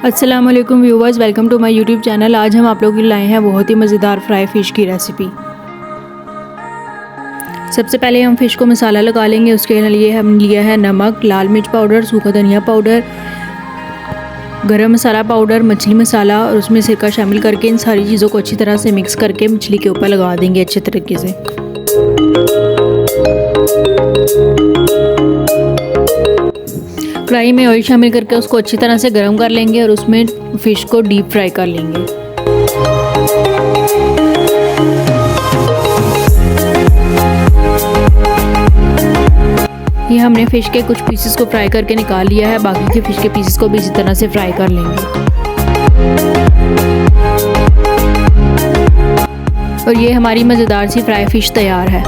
अस्सलाम वालेकुम viewers, welcome to my YouTube channel. आज हम आप लोगों के लिए लाए हैं बहुत ही मज़ेदार फ्राई फ़िश की रेसिपी। सबसे पहले हम फ़िश को मसाला लगा लेंगे। उसके लिए हम लिया है नमक, लाल मिर्च पाउडर, सूखा धनिया पाउडर, गरम मसाला पाउडर, मछली मसाला और उसमें सिरका शामिल करके इन सारी चीज़ों को अच्छी तरह से मिक्स करके मछली के ऊपर लगा देंगे अच्छे तरीके से। कढ़ाई में ऑयल शामिल करके उसको अच्छी तरह से गर्म कर लेंगे और उसमें फ़िश को डीप फ्राई कर लेंगे। ये हमने फ़िश के कुछ पीसेस को फ्राई करके निकाल लिया है। बाकी के फ़िश के पीसेस को भी इसी तरह से फ्राई कर लेंगे। और ये हमारी मज़ेदार सी फ्राई फ़िश तैयार है।